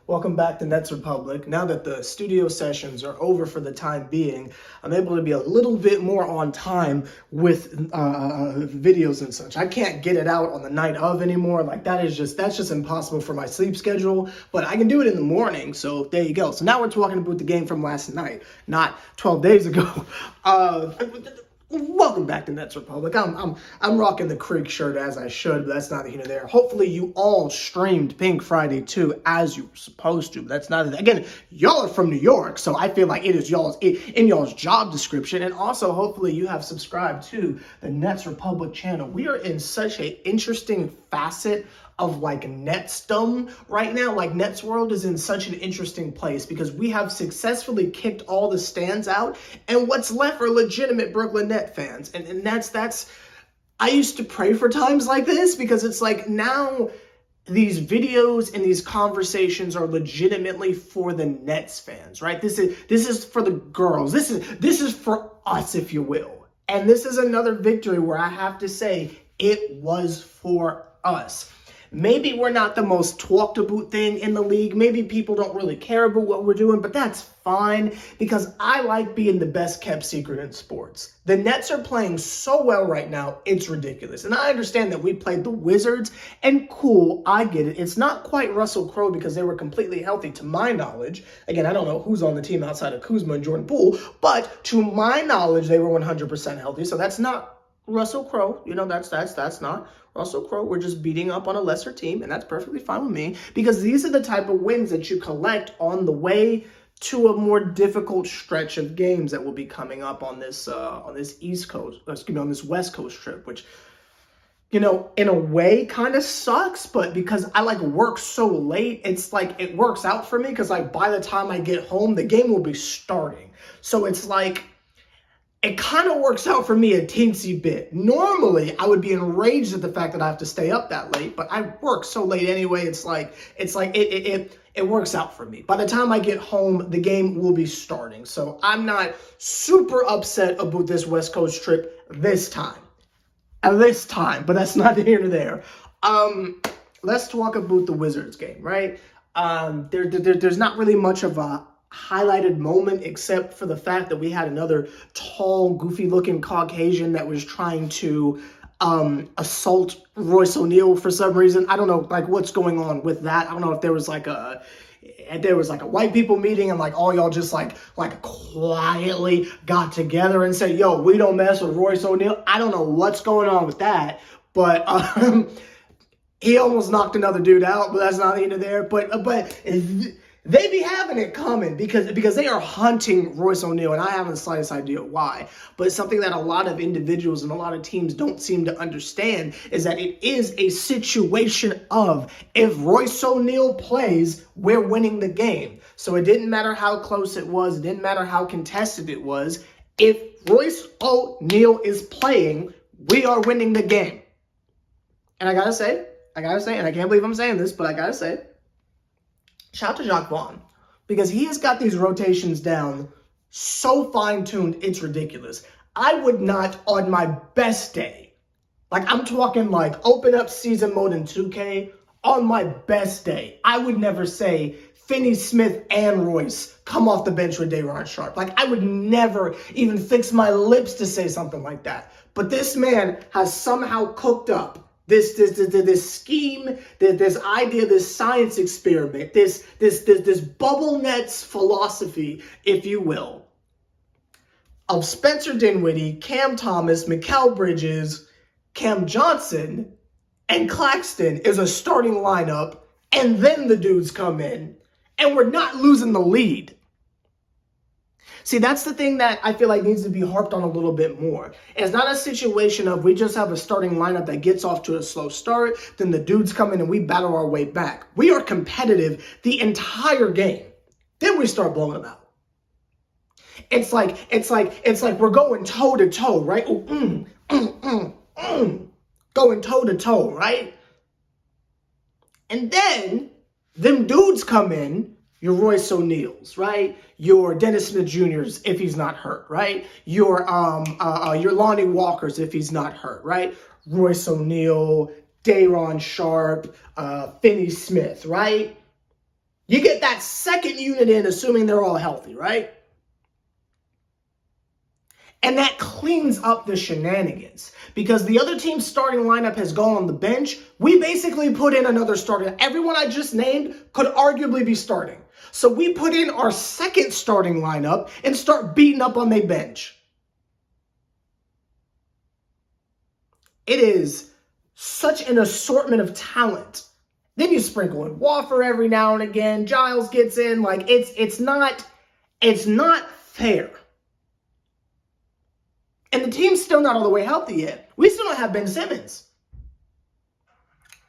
Welcome back to Nets Republic. Now that the studio sessions are over for the time being, I'm able to be a little bit more on time with videos and such. I can't get it out on the night of anymore. Like that's just impossible for my sleep schedule, but I can do it in the morning. So there you go. So now we're talking about the game from last night, not 12 days ago. Welcome back to Nets Republic. I'm rocking the Creek shirt as I should, but that's neither here nor there. Hopefully you all streamed Pink Friday 2 as you were supposed to. But that's not, again, y'all are from New York, so I feel like it is in y'all's job description. And also, hopefully you have subscribed to the Nets Republic channel. We are in such an interesting facet of like Netsdom right now. Like Nets World is in such an interesting place because we have successfully kicked all the stands out, and what's left are legitimate Brooklyn Net fans. And that's I used to pray for times like this because it's like now these videos and these conversations are legitimately for the Nets fans, right? This is for the girls. This is for us, if you will. And this is another victory where I have to say it was for us. Maybe we're not the most talked about thing in the league. Maybe people don't really care about what we're doing, but that's fine because I like being the best kept secret in sports. The Nets are playing so well right now, it's ridiculous. And I understand that we played the Wizards, and cool, I get it. It's not quite Russell Crowe because they were completely healthy to my knowledge. Again, I don't know who's on the team outside of Kuzma and Jordan Poole, but to my knowledge, they were 100% healthy. So that's not Russell Crowe. You know, that's not Russell Crowe. We're just beating up on a lesser team, and that's perfectly fine with me because these are the type of wins that you collect on the way to a more difficult stretch of games that will be coming up on this East Coast, on this West Coast trip, which, you know, in a way kind of sucks, but because I like work so late, it's like it works out for me because like by the time I get home, the game will be starting. So it's like it kind of works out for me a teensy bit. Normally, I would be enraged at the fact that I have to stay up that late, but I work so late anyway. It works out for me. By the time I get home, the game will be starting. So I'm not super upset about this West Coast trip this time. At this time, but that's not here nor there. Let's talk about the Wizards game, right? There's not really much of a highlighted moment except for the fact that we had another tall, goofy-looking Caucasian that was trying to assault Royce O'Neal for some reason. I don't know, like, what's going on with that. I don't know if there was like a white people meeting and like all y'all just like quietly got together and said, yo, we don't mess with Royce O'Neal. I don't know what's going on with that, but he almost knocked another dude out, but that's not the end of there. But they be having it coming because they are hunting Royce O'Neal, and I haven't the slightest idea why. But it's something that a lot of individuals and a lot of teams don't seem to understand is that it is a situation of if Royce O'Neal plays, we're winning the game. So it didn't matter how close it was. It didn't matter how contested it was. If Royce O'Neal is playing, we are winning the game. And I gotta say, and I can't believe I'm saying this, but I gotta say, shout out to Jacques Vaughn, because he has got these rotations down so fine-tuned, it's ridiculous. I would not, on my best day, like I'm talking like open up season mode in 2K, on my best day, I would never say Finney-Smith and Royce come off the bench with Sharpe. Like I would never even fix my lips to say something like that. But this man has somehow cooked up this scheme, this idea, this science experiment, this bubble nets philosophy, if you will, of Spencer Dinwiddie, Cam Thomas, Mikal Bridges, Cam Johnson, and Claxton is a starting lineup, and then the dudes come in, and we're not losing the lead. See, that's the thing that I feel like needs to be harped on a little bit more. It's not a situation of we just have a starting lineup that gets off to a slow start, then the dudes come in and we battle our way back. We are competitive the entire game. Then we start blowing them out. It's like we're going toe to toe, right? Going toe to toe, right? And then them dudes come in. Your Royce O'Neals, right? Your Dennis Smith Jr.'s if he's not hurt, right? Your Lonnie Walkers if he's not hurt, right? Royce O'Neal, Sharpe, Finney-Smith, right? You get get that second unit in, assuming they're all healthy, right? And that cleans up the shenanigans because the other team's starting lineup has gone on the bench. We basically put in another starter. Everyone I just named could arguably be starting. So we put in our second starting lineup and start beating up on their bench. It is such an assortment of talent. Then you sprinkle in Wofford every now and again. Giles gets in. Like it's not fair. And the team's still not all the way healthy yet. We still don't have Ben Simmons.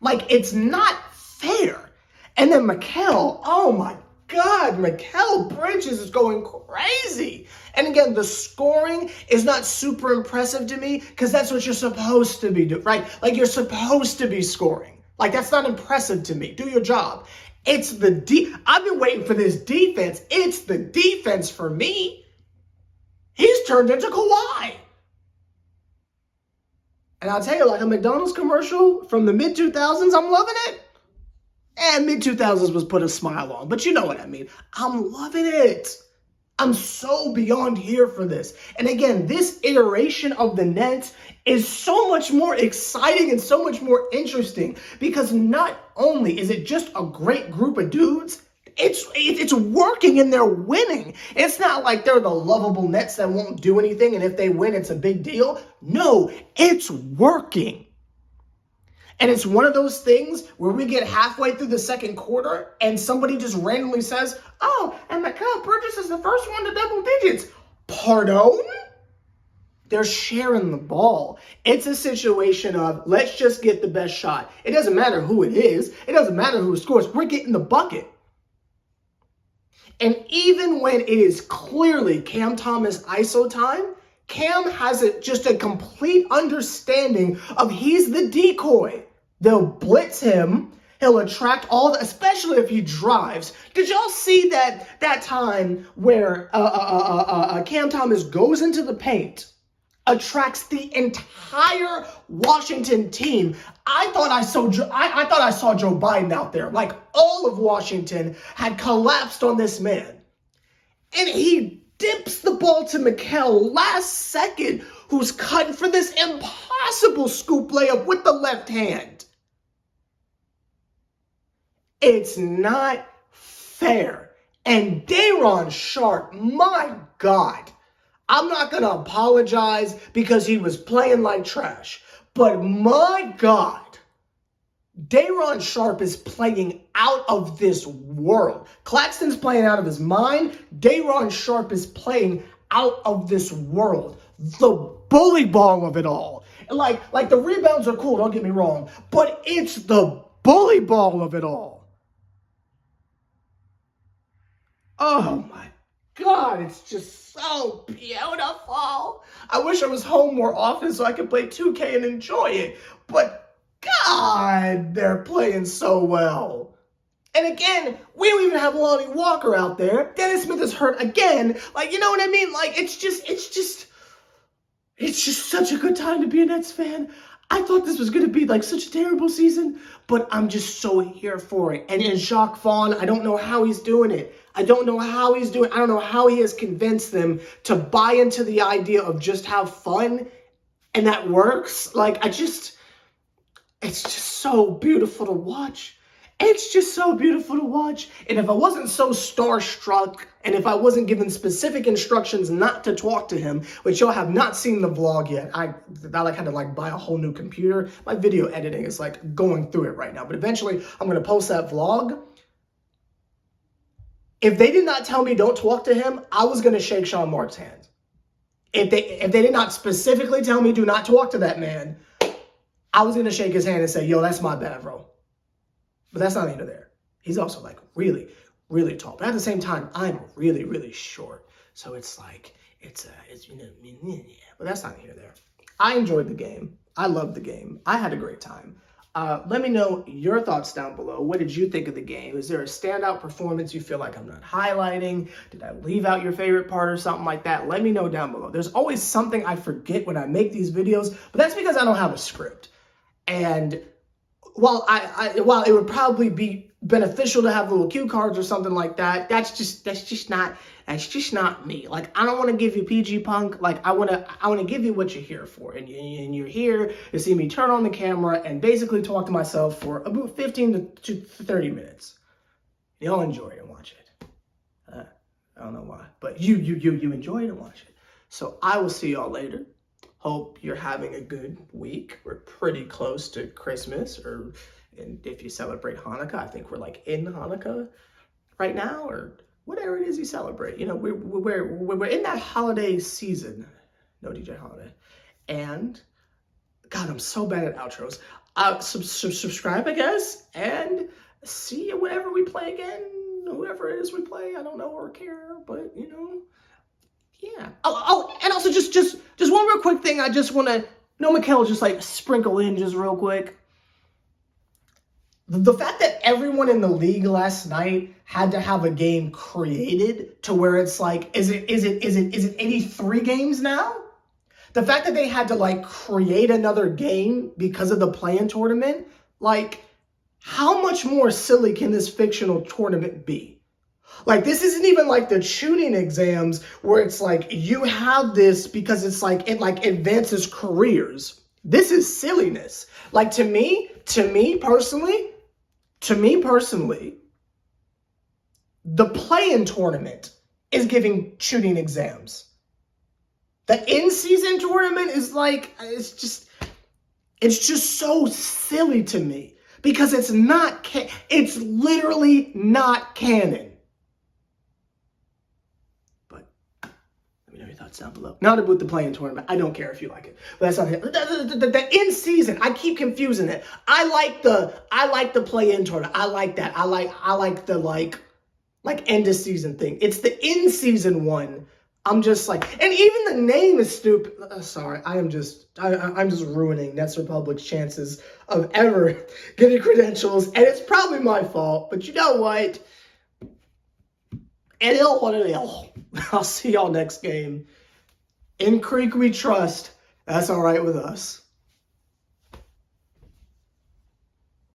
Like, it's not fair. And then Mikal, oh my God, Mikal Bridges is going crazy. And again, the scoring is not super impressive to me because that's what you're supposed to be doing, right? Like, you're supposed to be scoring. Like, that's not impressive to me. Do your job. It's I've been waiting for this defense. It's the defense for me. He's turned into Kawhi. And I'll tell you, like a McDonald's commercial from the mid-2000s, I'm loving it. And mid-2000s was put a smile on, but you know what I mean. I'm loving it. I'm so beyond here for this. And again, this iteration of the Nets is so much more exciting and so much more interesting because not only is it just a great group of dudes, it's working and they're winning. It's not like they're the lovable Nets that won't do anything and if they win, it's a big deal. No, it's working. And it's one of those things where we get halfway through the second quarter and somebody just randomly says, oh, and Mikal Bridges is the first one to double digits. Pardon? They're sharing the ball. It's a situation of let's just get the best shot. It doesn't matter who it is. It doesn't matter who scores. We're getting the bucket. And even when it is clearly Cam Thomas ISO time, Cam has just a complete understanding of he's the decoy. They'll blitz him. He'll attract especially if he drives. Did y'all see that time where Cam Thomas goes into the paint, attracts the entire Washington team? I thought I saw Joe Biden out there. Like all of Washington had collapsed on this man. And he dips the ball to Mikal last second, who's cutting for this impossible scoop layup with the left hand. It's not fair. And Daron Sharpe, my God, I'm not going to apologize because he was playing like trash. But my God, Daron Sharpe is playing out of this world. Claxton's playing out of his mind. Daron Sharpe is playing out of this world. The bully ball of it all. Like the rebounds are cool, don't get me wrong. But it's the bully ball of it all. Oh my God, it's just so beautiful. I wish I was home more often so I could play 2K and enjoy it. But God, they're playing so well. And again, we don't even have Lonnie Walker out there. Dennis Smith is hurt again. Like, you know what I mean? Like, it's just such a good time to be a Nets fan. I thought this was going to be like such a terrible season, but I'm just so here for it. And Jacques Vaughn, I don't know how he's doing it. I don't know how he has convinced them to buy into the idea of just have fun. And that works. Like, it's just so beautiful to watch. It's just so beautiful to watch. And if I wasn't so starstruck, and if I wasn't given specific instructions not to talk to him, which y'all have not seen the vlog yet, I had to buy a whole new computer. My video editing is going through it right now. But eventually, I'm going to post that vlog. If they did not tell me don't talk to him, I was going to shake Sean Marks' hand. If they did not specifically tell me do not talk to that man, I was going to shake his hand and say, yo, that's my bad, bro. But that's not either there. He's also really, really tall. But at the same time, I'm really, really short. So it's you know, yeah. But that's not either there. I enjoyed the game. I loved the game. I had a great time. Let me know your thoughts down below. What did you think of the game? Is there a standout performance you feel like I'm not highlighting? Did I leave out your favorite part or something like that? Let me know down below. There's always something I forget when I make these videos, but that's because I don't have a script. And while it would probably be beneficial to have little cue cards or something like that. That's just not me. Like, I don't want to give you PG Punk. Like, I want to give you what you're here for, and you're here to see me turn on the camera and basically talk to myself for about 15 to 30 minutes. You'll enjoy it and watch it. I don't know why, but you enjoy it and watch it. So I will see y'all later. Hope you're having a good week. We're pretty close to Christmas, and if you celebrate Hanukkah, I think we're like in Hanukkah right now, or whatever it is you celebrate. You know, we're in that holiday season. No DJ Holiday. And God, I'm so bad at outros. Subscribe, I guess, and see you whenever we play again. Whoever it is we play, I don't know or care, but you know, yeah. Oh, and also just one real quick thing. I just want to, Mikkel, just like sprinkle in just real quick. The fact that everyone in the league last night had to have a game created to where it's like, is it 83 games now? The fact that they had to like create another game because of the play-in tournament, like, how much more silly can this fictional tournament be? Like, this isn't even like the shooting exams where it's like you have this because it's like it like advances careers. This is silliness. Like, to me personally, the play-in tournament is giving shooting exams. The in-season tournament is like, it's just so silly to me because it's literally not canon. But let me know your thoughts down below. Not about the play-in tournament. I don't care if you like it, but that's not it. The in-season, I keep confusing it. I like the play-in tournament. I like that. I like the end of season thing. It's the in-season one. I'm just like, and even the name is stupid. Sorry, I'm just ruining Nets Republic's chances of ever getting credentials, and it's probably my fault. But you know what? And it'll what it will. I'll see y'all next game. In Creek we trust. That's all right with us.